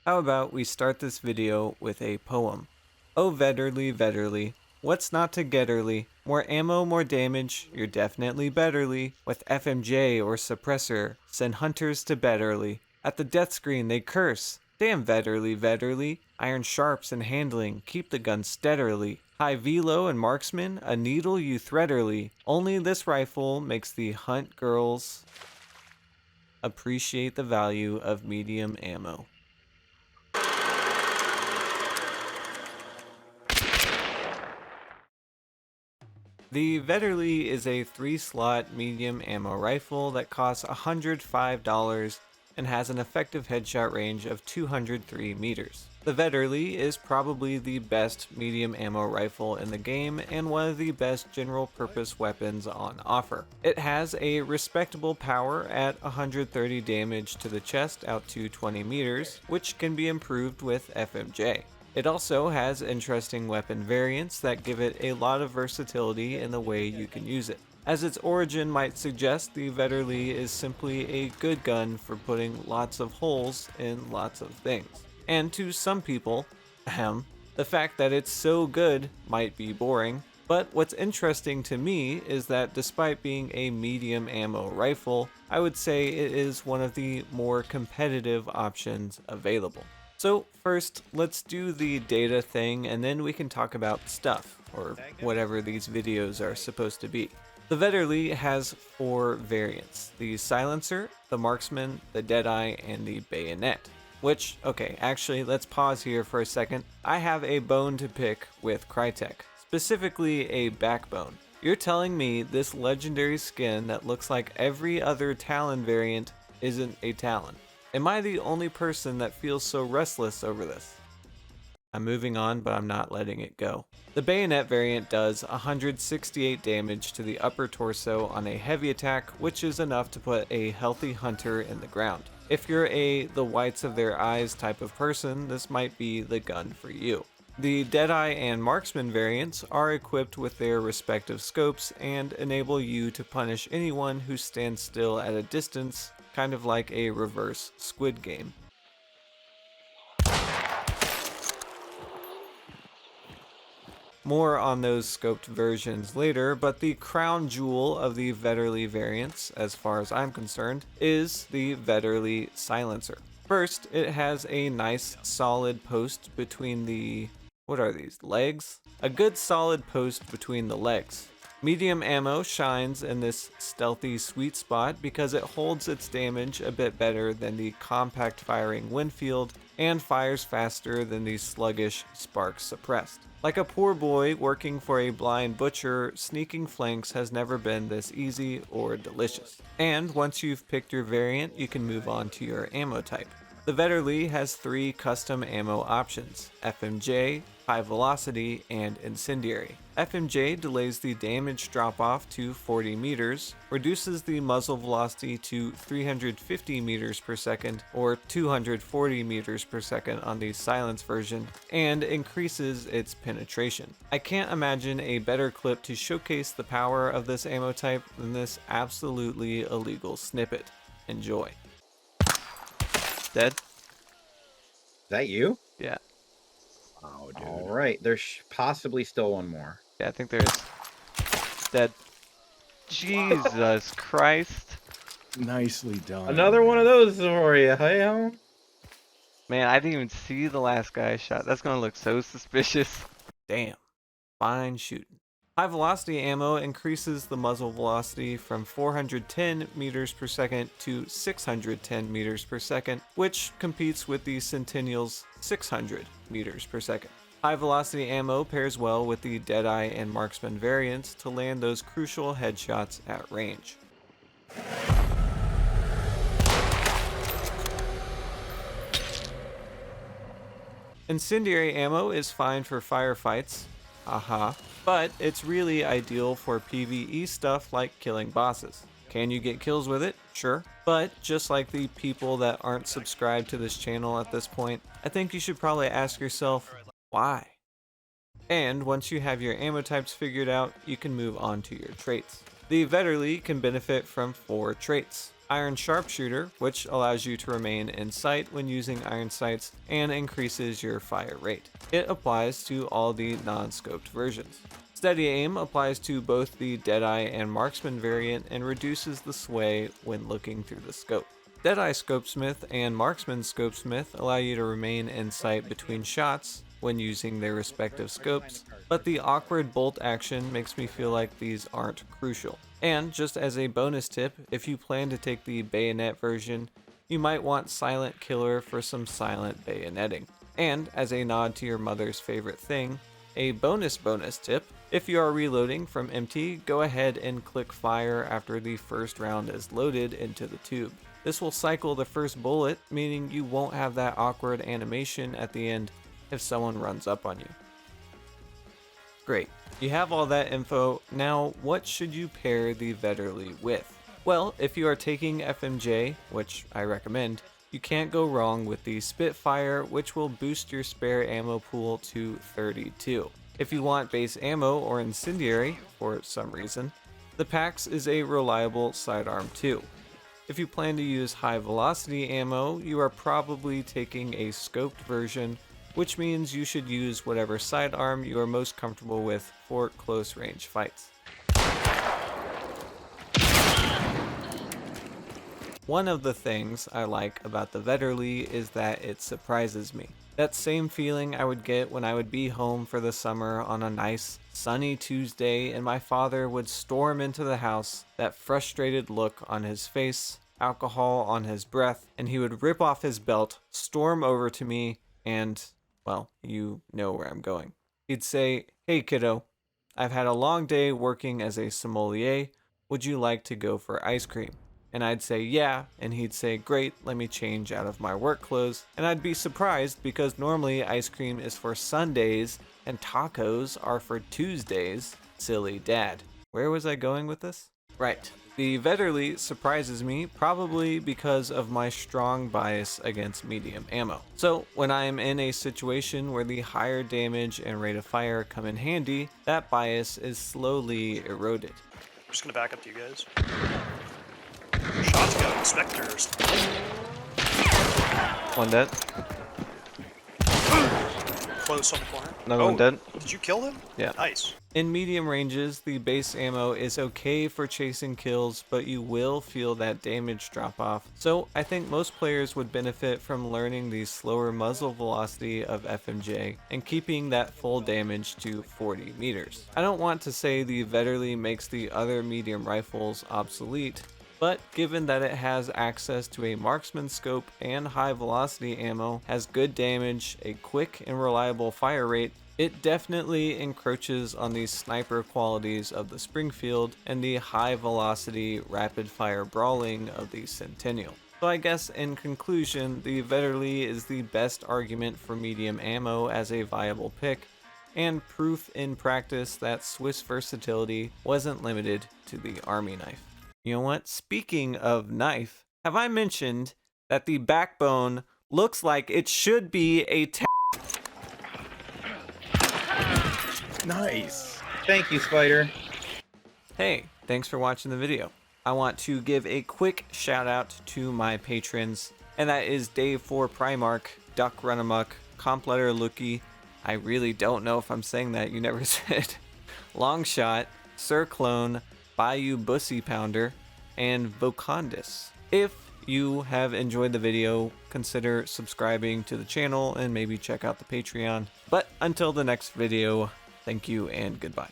How about we start this video with a poem? Oh Vetterli, Vetterli, what's not to getterly? More ammo, more damage, you're definitely betterly. With FMJ or suppressor, send hunters to betterly. At the death screen they curse. Damn Vetterli, Vetterli, iron sharps and handling, keep the gun steadily. High velo and marksman, a needle you threaderly. Only this rifle makes the hunt girls appreciate the value of medium ammo. The Vetterli is a 3-slot medium ammo rifle that costs $105 and has an effective headshot range of 203 meters. The Vetterli is probably the best medium ammo rifle in the game and one of the best general purpose weapons on offer. It has a respectable power at 130 damage to the chest out to 20 meters, which can be improved with FMJ. It also has interesting weapon variants that give it a lot of versatility in the way you can use it. As its origin might suggest, the Vetterli is simply a good gun for putting lots of holes in lots of things. And to some people, the fact that it's so good might be boring. But what's interesting to me is that despite being a medium ammo rifle, I would say it is one of the more competitive options available. So first, let's do the data thing and then we can talk about stuff, or whatever these videos are supposed to be. The Vetterli has 4 variants: the silencer, the marksman, the deadeye, and the bayonet. Which, okay, actually let's pause here for a second. I have a bone to pick with Crytek, specifically a backbone. You're telling me this legendary skin that looks like every other Talon variant isn't a Talon? Am I the only person that feels so restless over this? I'm moving on, but I'm not letting it go. The bayonet variant does 168 damage to the upper torso on a heavy attack, which is enough to put a healthy hunter in the ground. If you're a the whites of their eyes type of person, this might be the gun for you. The Deadeye and Marksman variants are equipped with their respective scopes and enable you to punish anyone who stands still at a distance, kind of like a reverse Squid Game. More on those scoped versions later, but the crown jewel of the Vetterli variants, as far as I'm concerned, is the Vetterli silencer. First, it has a nice solid post between the, what are these, legs? A good solid post between the legs. Medium ammo shines in this stealthy sweet spot because it holds its damage a bit better than the compact firing Winfield and fires faster than the sluggish Spark suppressed. Like a poor boy working for a blind butcher, sneaking flanks has never been this easy or delicious. And once you've picked your variant, you can move on to your ammo type. The Vetterli has 3 custom ammo options: FMJ, High Velocity, and Incendiary. FMJ delays the damage drop-off to 40 meters, reduces the muzzle velocity to 350 meters per second or 240 meters per second on the silence version, and increases its penetration. I can't imagine a better clip to showcase the power of this ammo type than this absolutely illegal snippet. Enjoy. Dead? Is that you? Yeah. Oh, dude. All right. There's possibly still one more. Yeah, I think there's. Dead. Jesus Christ. Nicely done. Another one of those for you, hey? Man, I didn't even see the last guy I shot. That's gonna look so suspicious. Damn. Fine shooting. High velocity ammo increases the muzzle velocity from 410 meters per second to 610 meters per second, which competes with the Centennial's 600 meters per second. High velocity ammo pairs well with the Deadeye and Marksman variants to land those crucial headshots at range. Incendiary ammo is fine for firefights, but it's really ideal for PvE stuff like killing bosses. Can you get kills with it? Sure. But just like the people that aren't subscribed to this channel at this point, I think you should probably ask yourself, why? And once you have your ammo types figured out, you can move on to your traits. The Vetterli can benefit from 4 traits: Iron Sharpshooter, which allows you to remain in sight when using iron sights and increases your fire rate. It applies to all the non-scoped versions. Steady Aim applies to both the Deadeye and Marksman variant and reduces the sway when looking through the scope. Deadeye Scopesmith and Marksman Scopesmith allow you to remain in sight between shots when using their respective scopes, but the awkward bolt action makes me feel like these aren't crucial. And just as a bonus tip, if you plan to take the bayonet version, you might want Silent Killer for some silent bayoneting. And as a nod to your mother's favorite thing, a bonus tip, if you are reloading from empty, go ahead and click fire after the first round is loaded into the tube. This will cycle the first bullet, meaning you won't have that awkward animation at the end if someone runs up on you. Great, you have all that info. Now what should you pair the Vetterli with? Well, if you are taking FMJ, which I recommend, you can't go wrong with the Spitfire, which will boost your spare ammo pool to 32. If you want base ammo or incendiary, for some reason, the Pax is a reliable sidearm too. If you plan to use high velocity ammo, you are probably taking a scoped version, which means you should use whatever sidearm you are most comfortable with for close range fights. One of the things I like about the Vetterli is that it surprises me. That same feeling I would get when I would be home for the summer on a nice sunny Tuesday and my father would storm into the house, that frustrated look on his face, alcohol on his breath, and he would rip off his belt, storm over to me, and, well, you know where I'm going. He'd say, "Hey kiddo, I've had a long day working as a sommelier, would you like to go for ice cream?" And I'd say yeah, and he'd say great, let me change out of my work clothes. And I'd be surprised because normally ice cream is for Sundays and tacos are for Tuesdays. Silly dad. Where was I going with this? Right. The Vetterli surprises me probably because of my strong bias against medium ammo. So when I'm in a situation where the higher damage and rate of fire come in handy, that bias is slowly eroded. I'm just gonna back up to you guys. Shots go, inspectors. One dead. Close on the corner. Another one dead. Did you kill them? Yeah. Nice. In medium ranges, the base ammo is okay for chasing kills, but you will feel that damage drop off. So I think most players would benefit from learning the slower muzzle velocity of FMJ and keeping that full damage to 40 meters. I don't want to say the Vetterli makes the other medium rifles obsolete, but given that it has access to a marksman scope and high velocity ammo, has good damage, a quick and reliable fire rate, it definitely encroaches on the sniper qualities of the Springfield and the high velocity rapid fire brawling of the Centennial. So I guess in conclusion, the Vetterli is the best argument for medium ammo as a viable pick, and proof in practice that Swiss versatility wasn't limited to the army knife. You know what? Speaking of knife, have I mentioned that the backbone looks like it should be a Nice. Thank you, Spider. Hey, thanks for watching the video. I want to give a quick shout out to my patrons, and that is Dave 4 Primark, Duck Run Amok, Completter Lookie, I really don't know if I'm saying that, you never said, Longshot, Sir Clone, Bayou Bussy Pounder, and Vocandis. If you have enjoyed the video, consider subscribing to the channel and maybe check out the Patreon. But until the next video, thank you and goodbye.